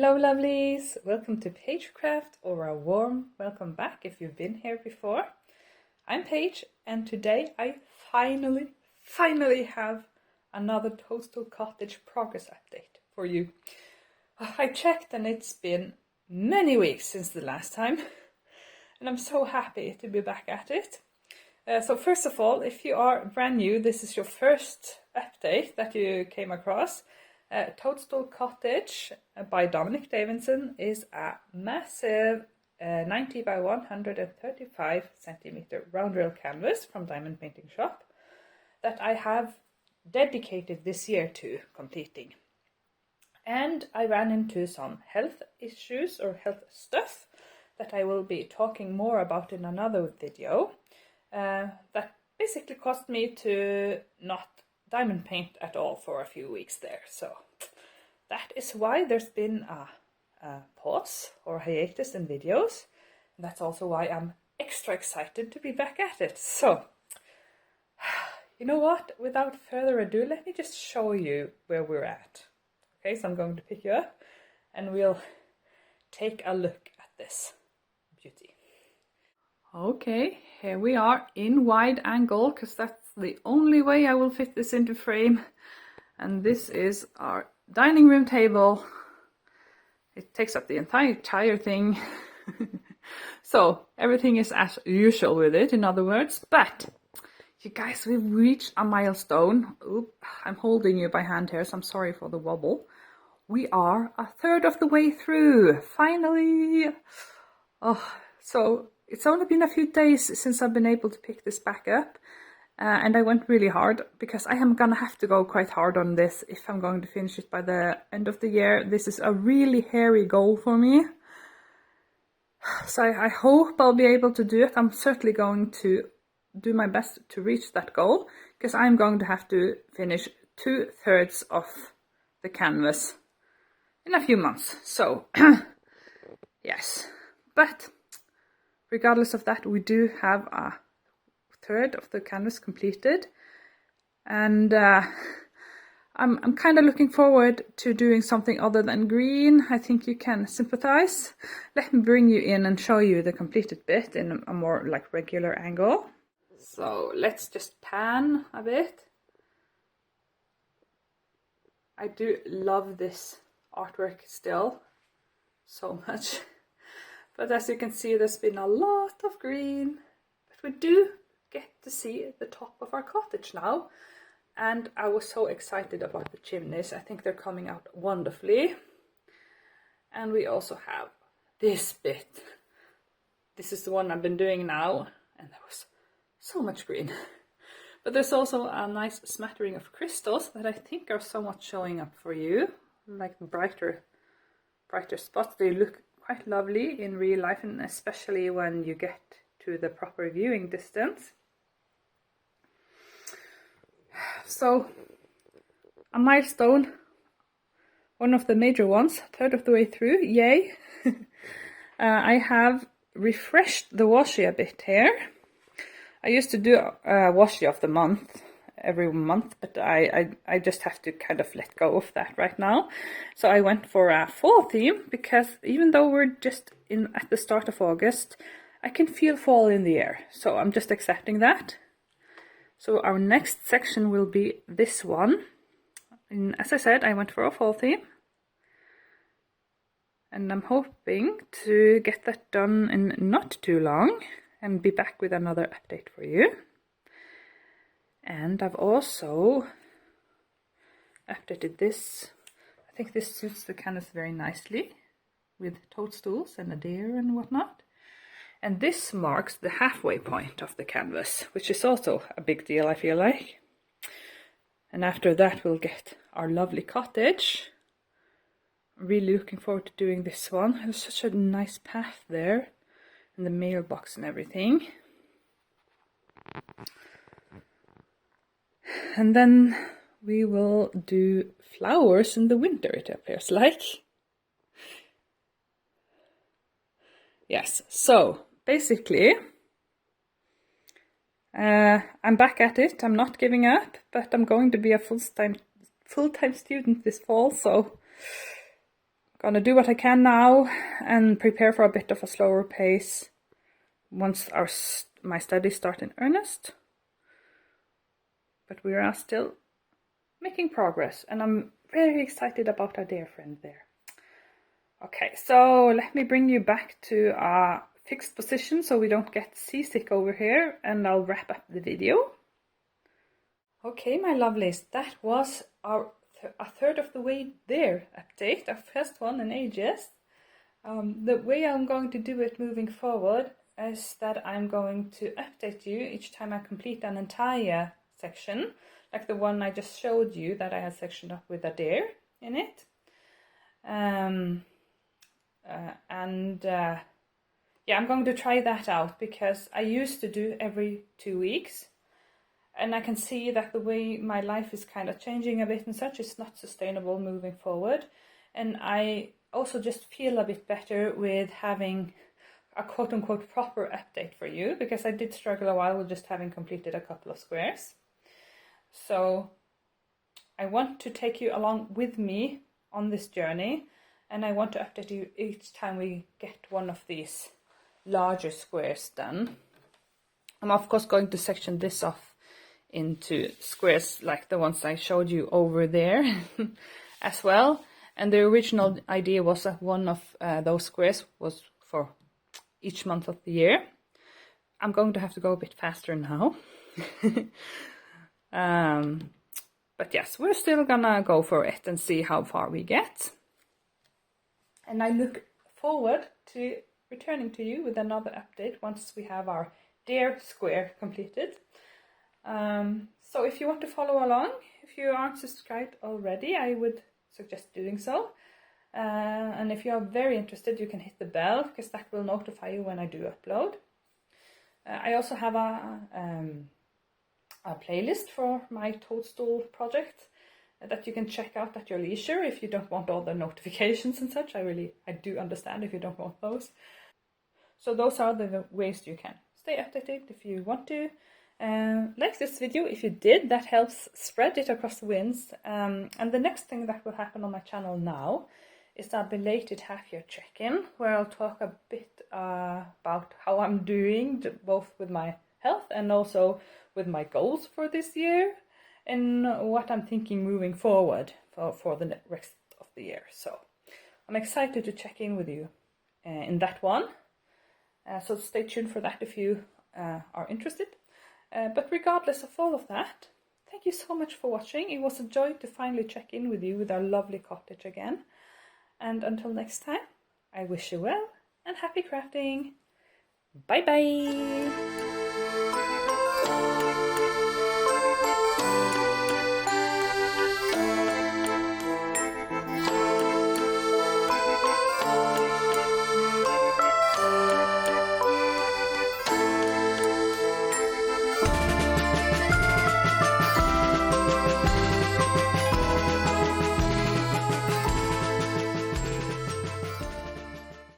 Hello lovelies! Welcome to Pagecraft, or a warm welcome back if you've been here before. I'm Paige, and today I finally have another Toadstool Cottage Progress update for you. I checked and it's been many weeks since the last time, and I'm so happy to be back at it. So first of all, if you are brand new, this is your first update that you came across. Toadstool Cottage by Dominic Davison is a massive 90 by 135 centimeter round rail canvas from Diamond Painting Shop that I have dedicated this year to completing. And I ran into some health issues or health stuff that I will be talking more about in another video that basically caused me to not diamond paint at all for a few weeks there. So that is why there's been a pause or hiatus in videos. And that's also why I'm extra excited to be back at it. So you know what, without further ado, let me just show you where we're at. Okay, so I'm going to pick you up and we'll take a look at this beauty. Okay, here we are in wide angle, because that's the only way I will fit this into frame. And this is our dining room table. It takes up the entire thing. So everything is as usual with it, in other words. But you guys, we've reached a milestone. Oop, I'm holding you by hand here, so I'm sorry for the wobble. We are a third of the way through, finally. Oh, so it's only been a few days since I've been able to pick this back up. And I went really hard, because I am gonna have to go quite hard on this if I'm going to finish it by the end of the year. This is a really hairy goal for me. So I hope I'll be able to do it. I'm certainly going to do my best to reach that goal, because I'm going to have to finish 2/3 of the canvas in a few months. So yes, but regardless of that, we do have a third of the canvas completed, and I'm kind of looking forward to doing something other than green. I think you can sympathize. Let me bring you in and show you the completed bit in a more like regular angle. So let's just pan a bit. I do love this artwork still so much, but as you can see, there's been a lot of green, but we do get to see the top of our cottage now, and I was so excited about the chimneys. I think they're coming out wonderfully. And we also have this bit. This is the one I've been doing now, and there was so much green. But there's also a nice smattering of crystals that I think are somewhat showing up for you, like brighter spots. They look quite lovely in real life, and especially when you get to the proper viewing distance. So a milestone, one of the major ones, third of the way through, yay. I have refreshed the washi a bit here. I used to do a washi of the month every month, but I just have to kind of let go of that right now. So I went for a fall theme, because even though we're just at the start of August, I can feel fall in the air. So I'm just accepting that. So our next section will be this one. And as I said, I went for a fall theme. And I'm hoping to get that done in not too long and be back with another update for you. And I've also updated this. I think this suits the canvas very nicely, with toadstools and a deer and whatnot. And this marks the halfway point of the canvas, which is also a big deal, I feel like. And after that we'll get our lovely cottage. I'm really looking forward to doing this one. There's such a nice path there, and the mailbox and everything. And then we will do flowers in the winter, it appears like. Yes, so basically, I'm back at it. I'm not giving up, but I'm going to be a full-time student this fall, so Gonna do what I can now and prepare for a bit of a slower pace once my studies start in earnest. But we are still making progress, and I'm very excited about our dear friend there. Okay, so let me bring you back to a fixed position so we don't get seasick over here, and I'll wrap up the video. Okay, my lovelies, that was a third of the way there update, our first one in ages. The way I'm going to do it moving forward is that I'm going to update you each time I complete an entire section, like the one I just showed you that I had sectioned up with a deer in it. Yeah, I'm going to try that out because I used to do every 2 weeks, and I can see that the way my life is kind of changing a bit and such, it's not sustainable moving forward. And I also just feel a bit better with having a quote-unquote proper update for you, because I did struggle a while with just having completed a couple of squares. So I want to take you along with me on this journey, and I want to update you each time we get one of these larger squares done. I'm of course going to section this off into squares like the ones I showed you over there as well. And the original idea was that one of those squares was for each month of the year. I'm going to have to go a bit faster now. But yes, we're still gonna go for it and see how far we get. And I look forward to returning to you with another update once we have our deer square completed. So if you want to follow along, if you aren't subscribed already, I would suggest doing so. And if you are very interested, you can hit the bell, because that will notify you when I do upload. I also have a playlist for my Toadstool project that you can check out at your leisure if you don't want all the notifications and such. I do understand if you don't want those. So those are the ways you can stay updated if you want to. Like this video if you did, that helps spread it across the winds. And the next thing that will happen on my channel now is a belated half-year check-in, where I'll talk a bit about how I'm doing, both with my health and also with my goals for this year, and what I'm thinking moving forward for the rest of the year. So I'm excited to check in with you in that one. So stay tuned for that if you are interested. But regardless of all of that, thank you so much for watching. It was a joy to finally check in with you with our lovely cottage again. And until next time, I wish you well and happy crafting. Bye bye!